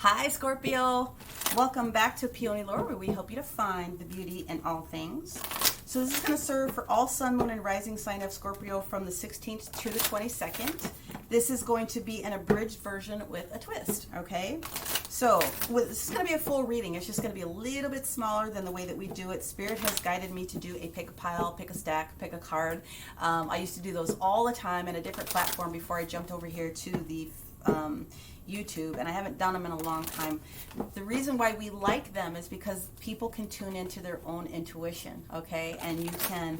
Hi Scorpio, welcome back to Peony Lore, where we help you to find the beauty in all things. So this is going to serve for all sun, moon, and rising sign of Scorpio from the 16th to the 22nd. This is going to be an abridged version with a twist, okay? So this is going to be a full reading. It's just going to be a little bit smaller than the way that we do it. Spirit has guided me to do a pick a pile, pick a stack, pick a card. I used to do those all the time in a different platform before I jumped over here to the YouTube, and I haven't done them in a long time. The reason why we like them is because people can tune into their own intuition, okay? And you can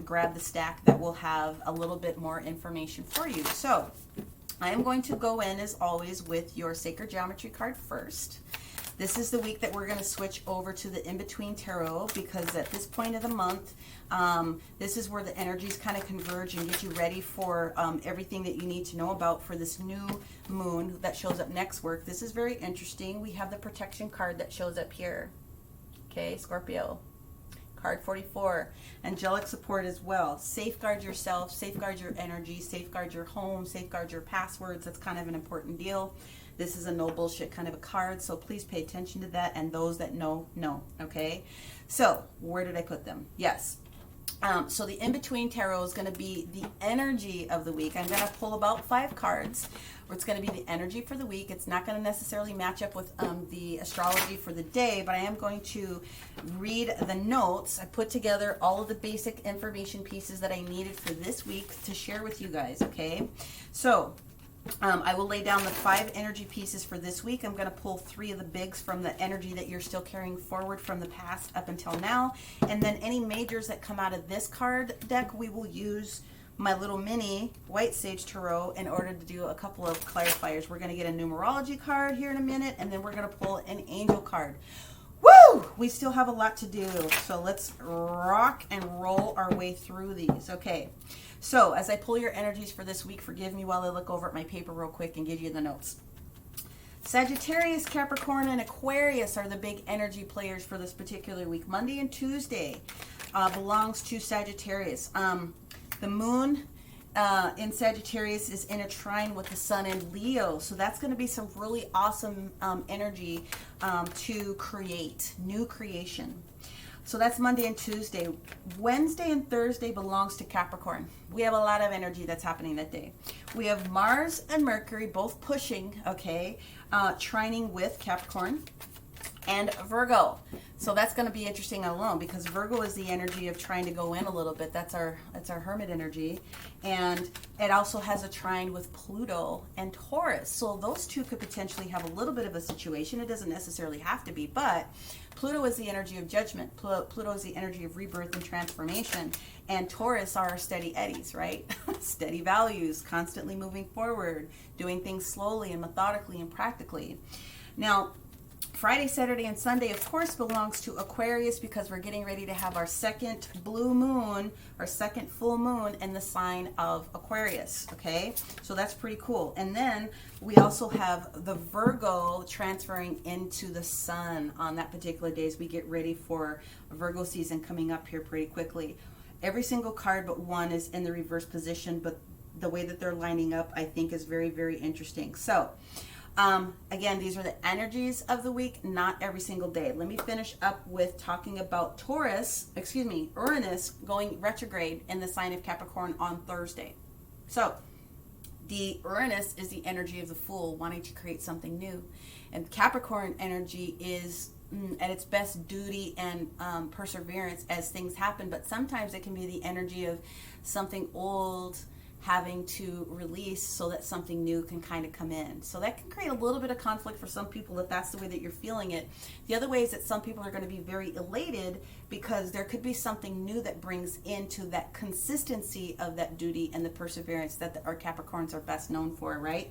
grab the stack that will have a little bit more information for you. So I am going to go in, as always, with your Sacred Geometry card first. This is the week that we're going to switch over to the In-Between Tarot, because at this point of the month, this is where the energies kind of converge and get you ready for everything that you need to know about for this new moon that shows up next week. This is very interesting. We have the protection card that shows up here. Okay, Scorpio. Card 44. Angelic support as well. Safeguard yourself, safeguard your energy, safeguard your home, safeguard your passwords. That's kind of an important deal. This is a no bullshit kind of a card, so please pay attention to that, and those that know, okay? So, where did I put them? Yes. So the In-Between Tarot is going to be the energy of the week. I'm going to pull about 5 cards, where it's going to be the energy for the week. It's not going to necessarily match up with the astrology for the day, but I am going to read the notes. I put together all of the basic information pieces that I needed for this week to share with you guys, okay? So I will lay down the 5 energy pieces for this week. I'm going to pull 3 of the bigs from the energy that you're still carrying forward from the past up until now. And then any majors that come out of this card deck, we will use my little mini White Sage Tarot in order to do a couple of clarifiers. We're going to get a numerology card here in a minute, and then we're going to pull an angel card. Woo! We still have a lot to do, so let's rock and roll our way through these. Okay, so as I pull your energies for this week, forgive me while I look over at my paper real quick and give you the notes. Sagittarius, Capricorn, and Aquarius are the big energy players for this particular week. Monday and Tuesday belongs to Sagittarius. The moon in Sagittarius is in a trine with the sun in Leo, so that's going to be some really awesome energy to create new creation. So that's Monday and Tuesday. Wednesday and Thursday belongs to Capricorn. We have a lot of energy that's happening that day. We have Mars and Mercury both pushing, okay, trining with Capricorn and Virgo. So that's going to be interesting alone, because Virgo is the energy of trying to go in a little bit. That's our hermit energy. And it also has a trine with Pluto and Taurus. So those two could potentially have a little bit of a situation. It doesn't necessarily have to be, but Pluto is the energy of judgment. Pluto is the energy of rebirth and transformation. And Taurus are our steady eddies, right? Steady values, constantly moving forward, doing things slowly and methodically and practically. Now, Friday, Saturday, and Sunday, of course, belongs to Aquarius, because we're getting ready to have our second blue moon, our second full moon in the sign of Aquarius, okay? So that's pretty cool. And then we also have the Virgo transferring into the sun on that particular day as we get ready for Virgo season coming up here pretty quickly. Every single card but one is in the reverse position, but the way that they're lining up, I think, is very, very interesting. So again, these are the energies of the week, not every single day. Let me finish up with talking about Uranus going retrograde in the sign of Capricorn on Thursday. So the Uranus is the energy of the Fool, wanting to create something new. And Capricorn energy is at its best duty and perseverance as things happen, but sometimes it can be the energy of something old having to release so that something new can kind of come in. So that can create a little bit of conflict for some people if that's the way that you're feeling it. The other way is that some people are going to be very elated because there could be something new that brings into that consistency of that duty and the perseverance that our Capricorns are best known for, right?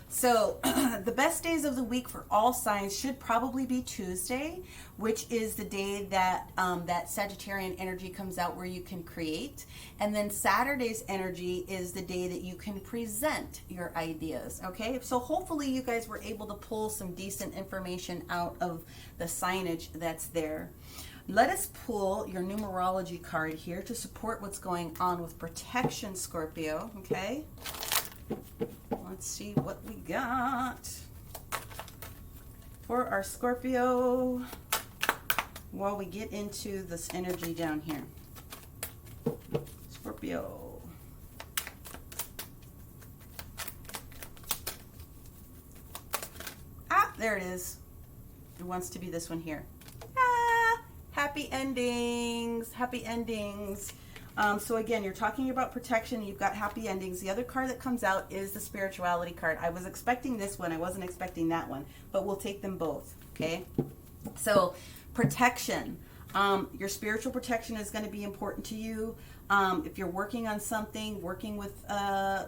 So the best days of the week for all signs should probably be Tuesday, which is the day that that Sagittarian energy comes out where you can create. And then Saturday's energy is the day that you can present your ideas, okay? So hopefully you guys were able to pull some decent information out of the signage that's there. Let us pull your numerology card here to support what's going on with protection, Scorpio, okay? Let's see what we got. for our Scorpio while we get into this energy down here. Scorpio. Ah, there it is. It wants to be this one here. Ah, happy endings, happy endings. So again, you're talking about protection. You've got happy endings. The other card that comes out is the spirituality card. I was expecting this one. I wasn't expecting that one, but we'll take them both. Okay. So protection. Your spiritual protection is going to be important to you. If you're working on something, working with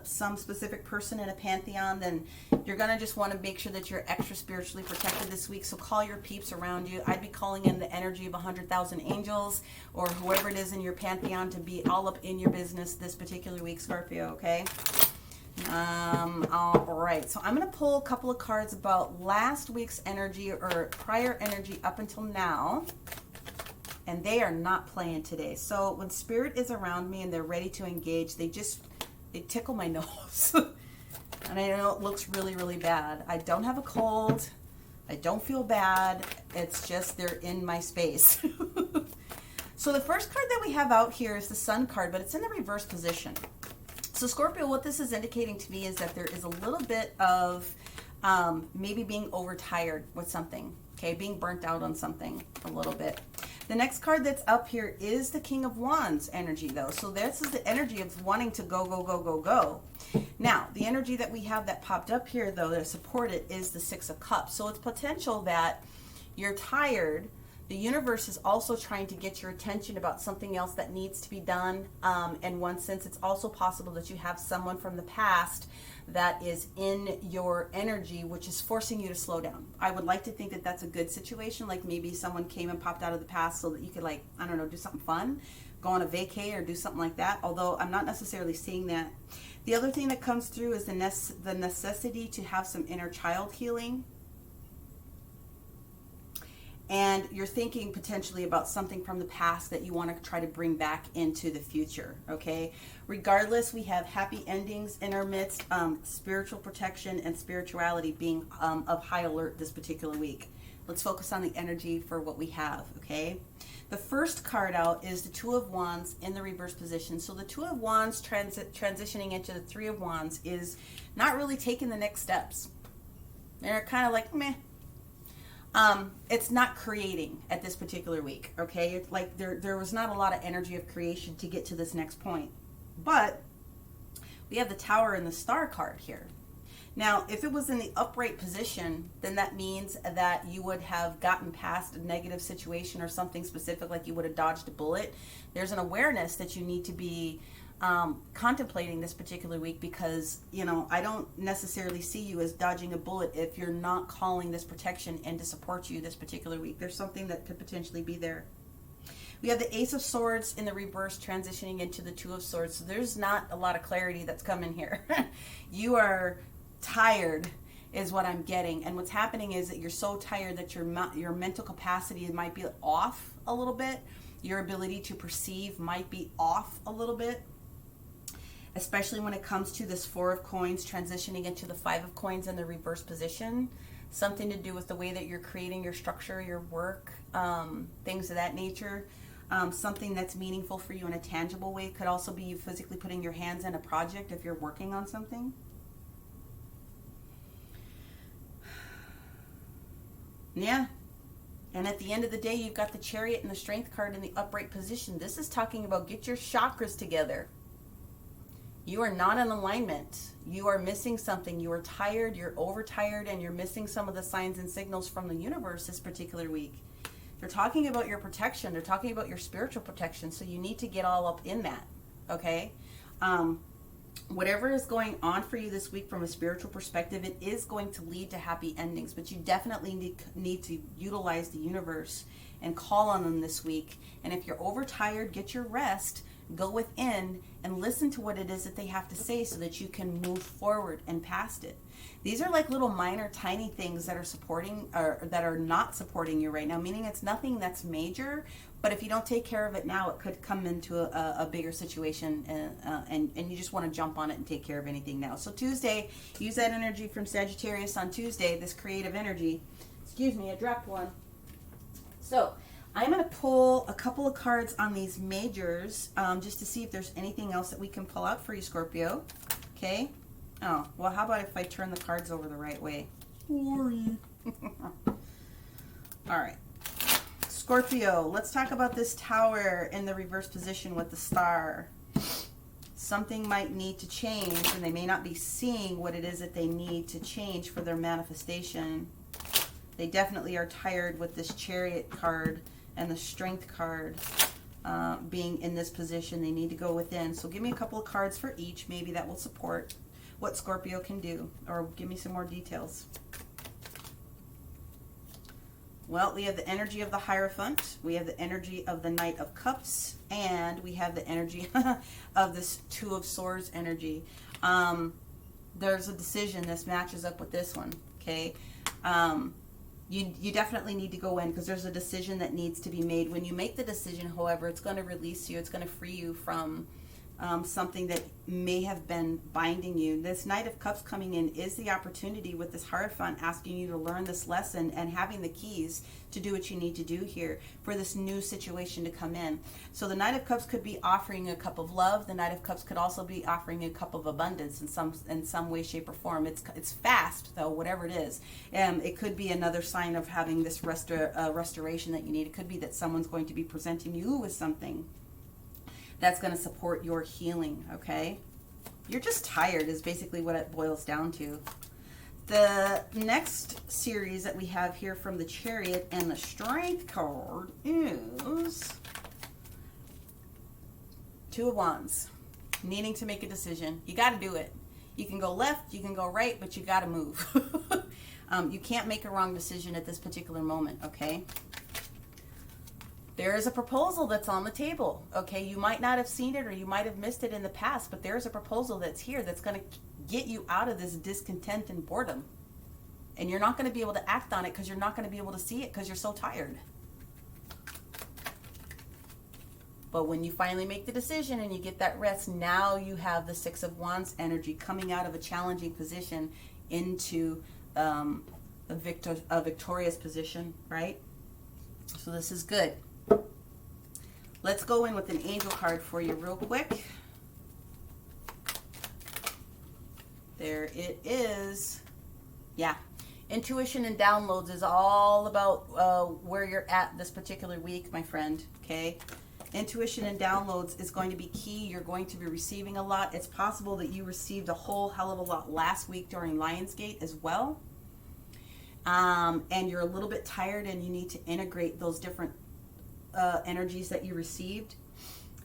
some specific person in a pantheon, then you're going to just want to make sure that you're extra spiritually protected this week. So call your peeps around you. I'd be calling in the energy of 100,000 angels or whoever it is in your pantheon to be all up in your business this particular week, Scorpio, okay? All right, so I'm going to pull a couple of cards about last week's energy or prior energy up until now. And they are not playing today. So when spirit is around me and they're ready to engage, they tickle my nose. And I know it looks really, really bad. I don't have a cold. I don't feel bad. It's just they're in my space. So the first card that we have out here is the Sun card, but it's in the reverse position. So Scorpio, what this is indicating to me is that there is a little bit of maybe being overtired with something. Okay, being burnt out on something a little bit. The next card that's up here is the King of Wands energy, though. So this is the energy of wanting to go, go, go, go, go. Now, the energy that we have that popped up here, though, to support it is the Six of Cups. So it's potential that you're tired. The universe is also trying to get your attention about something else that needs to be done. In one sense, it's also possible that you have someone from the past that is in your energy, which is forcing you to slow down. I would like to think that that's a good situation, like maybe someone came and popped out of the past so that you could, like, I don't know, do something fun, go on a vacay or do something like that, although I'm not necessarily seeing that. The other thing that comes through is the necessity to have some inner child healing. And you're thinking potentially about something from the past that you want to try to bring back into the future, okay? Regardless, we have happy endings in our midst, spiritual protection and spirituality being of high alert this particular week. Let's focus on the energy for what we have, okay? The first card out is the Two of Wands in the reverse position. So the Two of Wands transitioning into the Three of Wands is not really taking the next steps. They're kind of like, meh. It's not creating at this particular week, okay? It's like there was not a lot of energy of creation to get to this next point. But we have the Tower and the Star card here. Now, if it was in the upright position, then that means that you would have gotten past a negative situation or something specific, like you would have dodged a bullet. There's an awareness that you need to be contemplating this particular week, because, you know, I don't necessarily see you as dodging a bullet if you're not calling this protection in to support you this particular week. There's something that could potentially be there. We have the Ace of Swords in the reverse transitioning into the Two of Swords. So there's not a lot of clarity that's coming here. You are tired is what I'm getting. And what's happening is that you're so tired that your mental capacity might be off a little bit. Your ability to perceive might be off a little bit, especially when it comes to this Four of Coins transitioning into the Five of Coins in the reverse position. Something to do with the way that you're creating your structure, your work, things of that nature. Something that's meaningful for you in a tangible way. Could also be you physically putting your hands in a project if you're working on something. Yeah. And at the end of the day, you've got the Chariot and the Strength card in the upright position. This is talking about get your chakras together. You are not in alignment. You are missing something. You are tired, you're overtired, and you're missing some of the signs and signals from the universe this particular week. They're talking about your protection. They're talking about your spiritual protection. So you need to get all up in that, okay? Whatever is going on for you this week from a spiritual perspective, it is going to lead to happy endings, but you definitely need to utilize the universe and call on them this week. And if you're overtired, get your rest, go within and listen to what it is that they have to say so that you can move forward and past it. These are like little minor tiny things that are supporting or that are not supporting you right now, meaning it's nothing that's major, but if you don't take care of it now, it could come into a bigger situation, and you just want to jump on it and take care of anything now. So Tuesday, use that energy from Sagittarius on Tuesday, this creative energy. Excuse me, I dropped one. So I'm going to pull a couple of cards on these majors just to see if there's anything else that we can pull out for you, Scorpio. Okay. Oh, well, how about if I turn the cards over the right way? Sorry. All right. Scorpio, let's talk about this tower in the reverse position with the star. Something might need to change, and they may not be seeing what it is that they need to change for their manifestation. They definitely are tired with this Chariot card and the Strength card being in this position. They need to go within. So give me a couple of cards for each. Maybe that will support what Scorpio can do, or give me some more details. Well, we have the energy of the Hierophant, we have the energy of the Knight of Cups, and we have the energy of this Two of Swords energy. There's a decision. This matches up with this one, okay? You definitely need to go in because there's a decision that needs to be made. When you make the decision, however, it's going to release you. It's going to free you from something that may have been binding you. This Knight of Cups coming in is the opportunity with this Hierophant asking you to learn this lesson and having the keys to do what you need to do here for this new situation to come in. So the Knight of Cups could be offering a cup of love. The Knight of Cups could also be offering a cup of abundance in some way, shape, or form. It's fast though, whatever it is. It could be another sign of having this restoration that you need. It could be that someone's going to be presenting you with something that's going to support your healing, okay? You're just tired is basically what it boils down to. The next series that we have here from the Chariot and the Strength card is Two of Wands. Needing to make a decision. You got to do it. You can go left, you can go right, but you got to move. You can't make a wrong decision at this particular moment, okay? There is a proposal that's on the table, okay? You might not have seen it or you might have missed it in the past, but there's a proposal that's here that's going to get you out of this discontent and boredom. And you're not going to be able to act on it because you're not going to be able to see it because you're so tired. But when you finally make the decision and you get that rest, now you have the Six of Wands energy coming out of a challenging position into a victorious position, right? So this is good. Let's go in with an angel card for you real quick. There it is. Yeah. Intuition and downloads is all about where you're at this particular week, my friend, okay? Intuition and downloads is going to be key. You're going to be receiving a lot. It's possible that you received a whole hell of a lot last week during Lionsgate as well. And you're a little bit tired and you need to integrate those different energies that you received.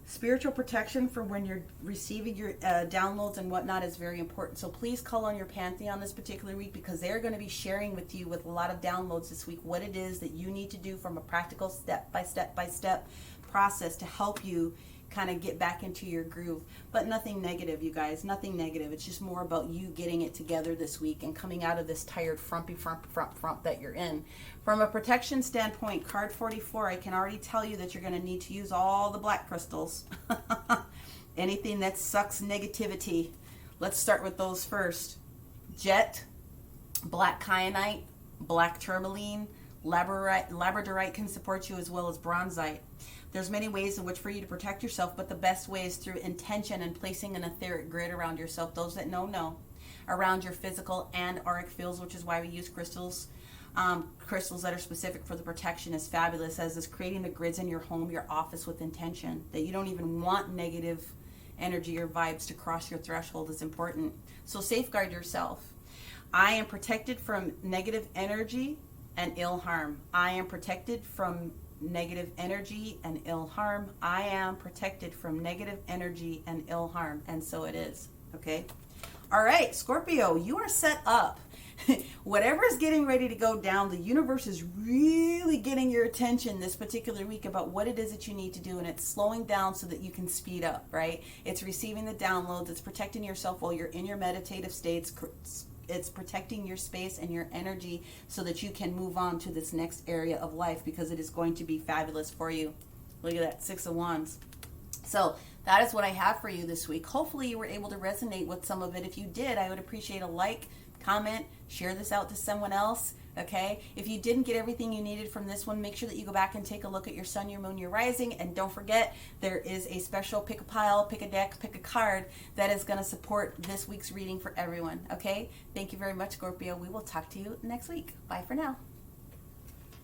Spiritual protection for when you're receiving your downloads and whatnot is very important. So please call on your Pantheon this particular week because they're going to be sharing with you with a lot of downloads this week what it is that you need to do from a practical step-by-step process to help you kind of get back into your groove. But nothing negative, you guys, nothing negative. It's just more about you getting it together this week and coming out of this tired frumpy frump that you're in. From a protection standpoint, card 44, I can already tell you that you're going to need to use all the black crystals. Anything that sucks negativity. Let's start with those first. Jet, black kyanite, black tourmaline, labradorite can support you as well as bronzite. There's many ways in which for you to protect yourself, but the best way is through intention and placing an etheric grid around yourself. Those that know, around your physical and auric fields, which is why we use crystals. Crystals that are specific for the protection is fabulous, as is creating the grids in your home, your office with intention. That you don't even want negative energy or vibes to cross your threshold is important. So safeguard yourself. I am protected from negative energy and ill harm. I am protected from negative energy and ill harm. I am protected from negative energy and ill harm. And so it is. Okay. All right, Scorpio, you are set up. Whatever is getting ready to go down, the universe is really getting your attention this particular week about what it is that you need to do, and it's slowing down so that you can speed up, right? It's receiving the downloads. It's protecting yourself while you're in your meditative states. It's protecting your space and your energy so that you can move on to this next area of life because it is going to be fabulous for you. Look at that, Six of Wands. So that is what I have for you this week. Hopefully you were able to resonate with some of it. If you did, I would appreciate a like, comment, share this out to someone else. Okay, if you didn't get everything you needed from this one, make sure that you go back and take a look at your sun, your moon, your rising, and don't forget there is a special pick a pile, pick a deck, pick a card that is going to support this week's reading for everyone. Okay, thank you very much, Scorpio. We will talk to you next week. Bye for now.